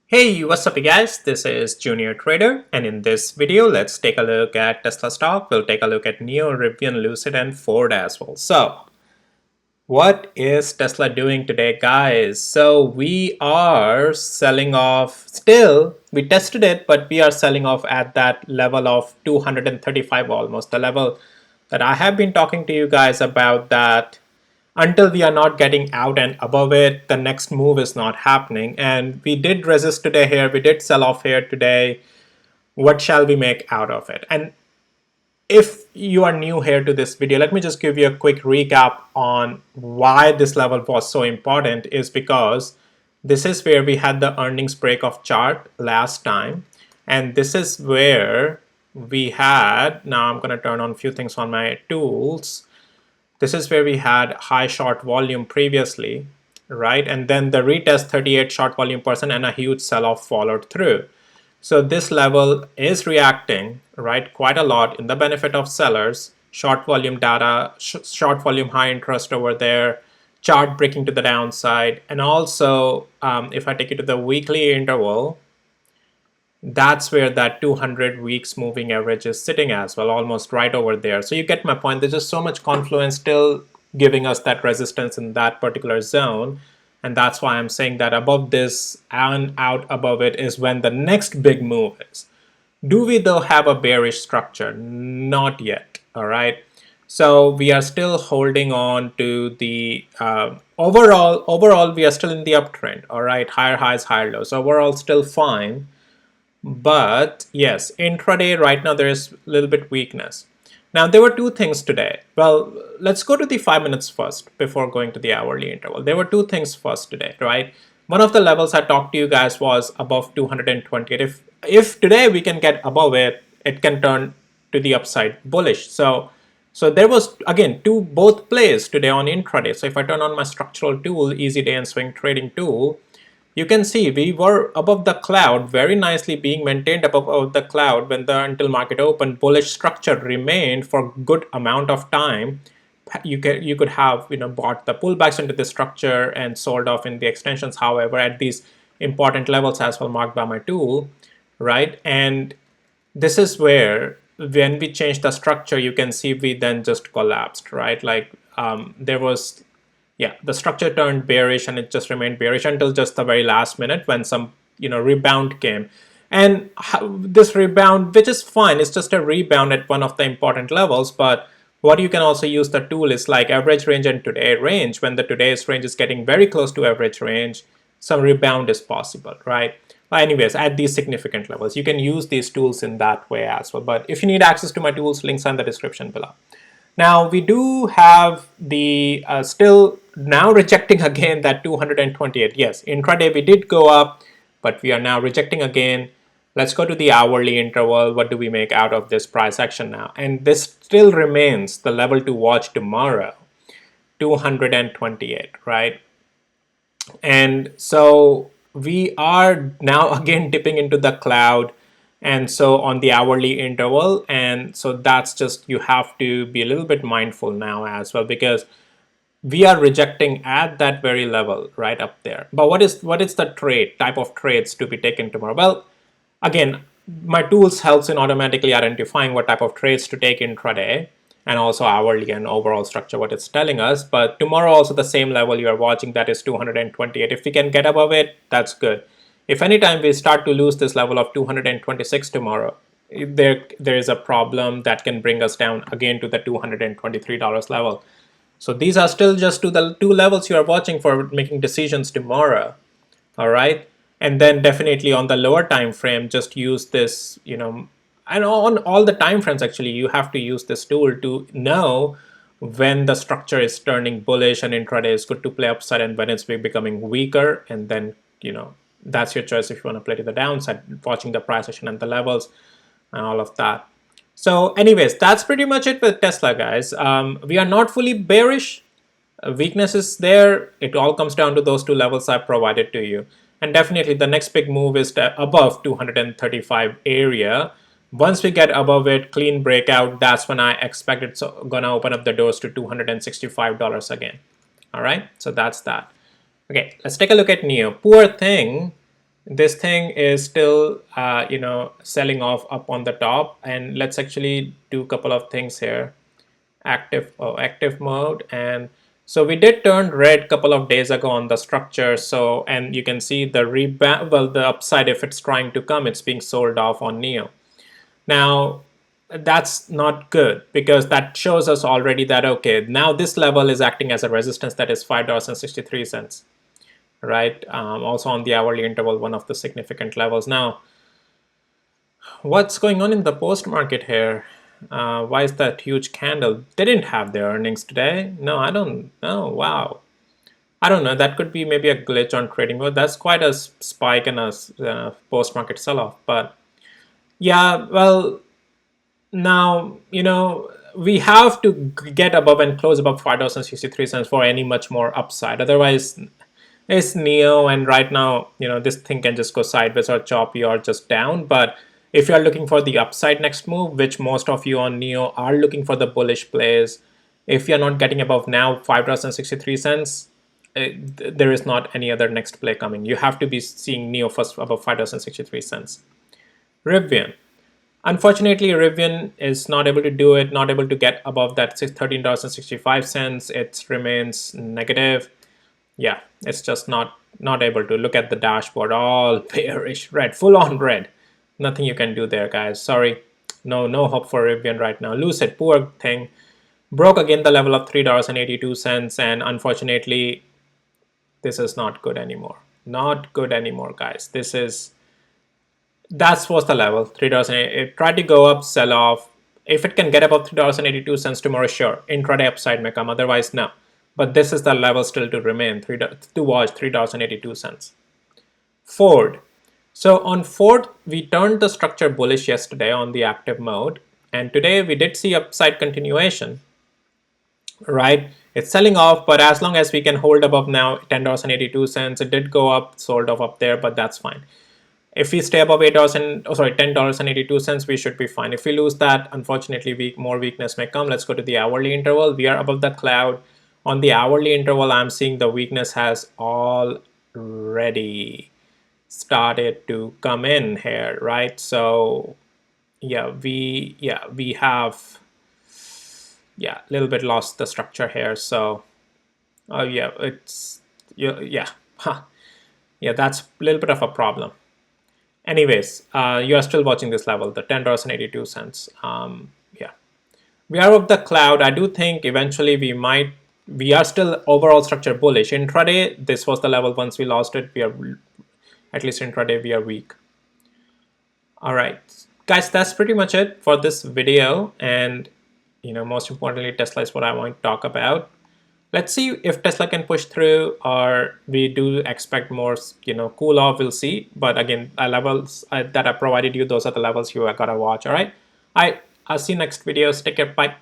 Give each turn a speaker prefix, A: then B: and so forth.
A: Hey, what's up you guys? This is Junior Trader, and in this video, let's take a look at Tesla stock. We'll take a look at NIO, Rivian, Lucid, and Ford as well. So, what is Tesla doing today, guys? So, we are selling off still. We tested it, but we are selling off at that level of 235 almost, the level that I have been talking to you guys about, that until we are not getting out and above it, the next move is not happening. And we did resist today here. We did sell off here today. What shall we make out of it? And if you are new here to this video, let me just give you a quick recap on why this level was so important. Is because this is where we had the earnings break of chart last time. And this is where we had, now I'm going to turn on a few things on my tools. This is where we had high short volume previously, right? And then the retest 38 short volume percent and a huge sell-off followed through. So this level is reacting, right, quite a lot in the benefit of sellers. Short volume data, short volume high interest over there, chart breaking to the downside. And also, if I take it to the weekly interval, that's where that 200 weeks moving average is sitting as well, almost right over there. So you get my point. There's just so much confluence still giving us that resistance in that particular zone. And that's why I'm saying that above this and out above it is when the next big move is. Do we though have a bearish structure? Not yet, all right? So we are still holding on to the overall we are still in the uptrend, all right? Higher highs, higher lows. So overall still fine. But yes, intraday right now there is a little bit weakness. Now there were two things today. Well, let's go to the 5 minutes first before going to the hourly interval. There were two things first today, right? One of the levels I talked to you guys was above 228. If today we can get above it, it can turn to the upside bullish. So there was again both plays today on intraday. So if I turn on my structural tool, easy day and swing trading tool, you can see we were above the cloud, very nicely being maintained above the cloud when the until market open bullish structure remained for good amount of time. You could have bought the pullbacks into the structure and sold off in the extensions, however, at these important levels as well marked by my tool, right? And this is where when we change the structure, you can see we then just collapsed, right? Like there was, yeah, the structure turned bearish and it just remained bearish until just the very last minute when some rebound came. And this rebound, which is fine, it's just a rebound at one of the important levels. But what you can also use the tool is like average range and today range. When the today's range is getting very close to average range, some rebound is possible, right? But anyways, at these significant levels, you can use these tools in that way as well. But if you need access to my tools, links are in the description below. Now we do have the still now rejecting again that 228. Yes, intraday we did go up, but we are now rejecting again. Let's go to the hourly interval. What do we make out of this price action now? And this still remains the level to watch tomorrow, 228, right? And so we are now again dipping into the cloud, and so on the hourly interval. And so that's just, you have to be a little bit mindful now as well, because we are rejecting at that very level right up there. But what is the type of trades to be taken tomorrow? Well, again, my tools helps in automatically identifying what type of trades to take intraday, and also hourly and overall structure, what it's telling us. But tomorrow also the same level you are watching, that is 228. If we can get above it, that's good. If anytime we start to lose this level of 226 tomorrow, there is a problem that can bring us down again to the $223 level. So these are still just to the two levels you are watching for making decisions tomorrow. All right. And then definitely on the lower time frame, just use this, and on all the time frames, actually, you have to use this tool to know when the structure is turning bullish and intraday is good to play upside, and when it's becoming weaker. And then, that's your choice if you want to play to the downside, watching the price action and the levels and all of that. So anyways, that's pretty much it with Tesla, guys. We are not fully bearish. Weakness is there. It all comes down to those two levels I provided to you. And definitely the next big move is above 235 area. Once we get above it, clean breakout, that's when I expect it's gonna open up the doors to $265 again. All right, so that's that. Okay, let's take a look at NIO. Poor thing, This thing is still selling off up on the top, and let's actually do a couple of things here. Active mode, and so we did turn red a couple of days ago on the structure. So, and you can see the rebound, well, the upside, if it's trying to come, it's being sold off on NIO. Now that's not good, because that shows us already that okay, now this level is acting as a resistance, that is $5.63, right? Also on the hourly interval, one of the significant levels. Now what's going on in the post market here? Why is that huge candle? They didn't have their earnings today. No, I don't know. Wow. I don't know. That could be maybe a glitch on trading. Well, that's quite a spike in a post market sell off. But yeah, well, now, we have to get above and close above $5.63 for any much more upside. Otherwise, it's NIO, and right now, this thing can just go sideways or choppy or just down. But if you are looking for the upside next move, which most of you on NIO are looking for the bullish plays, if you're not getting above now $5.63, there is not any other next play coming. You have to be seeing NIO first above $5.63. Rivian. Unfortunately, Rivian is not able to do it, not able to get above that $13.65. It remains negative. Yeah, it's just not able to. Look at the dashboard, all bearish, red, full on red. Nothing you can do there, guys. Sorry, no hope for Rivian right now. Lucid, poor thing, broke again the level of $3.82, and unfortunately, this is not good anymore. Not good anymore, guys. That was the level, $3. It tried to go up, sell off. If it can get above $3.82 tomorrow, sure, intraday upside may come. Otherwise, no. But this is the level still to remain, to watch, $3.82. Ford. So on Ford, we turned the structure bullish yesterday on the active mode, and today we did see upside continuation, right? It's selling off, but as long as we can hold above now $10.82, it did go up, sold off up there, but that's fine. If we stay above $10.82, we should be fine. If we lose that, unfortunately, more weakness may come. Let's go to the hourly interval. We are above the cloud. On the hourly interval, I'm seeing the weakness has already started to come in here, right? So yeah, we have a little bit lost the structure here. So yeah, it's yeah, that's a little bit of a problem. Anyways, you are still watching this level, the $10.82. Yeah, we are of the cloud. I do think eventually we are still overall structure bullish. Intraday, this was the level. Once we lost it, we are, at least intraday, we are weak. All right, guys, that's pretty much it for this video. And, most importantly, Tesla is what I want to talk about. Let's see if Tesla can push through, or we do expect more, cool off. We'll see. But again, levels that I provided you, those are the levels you are gotta watch. All right. I'll see you next videos. Take care. Bye.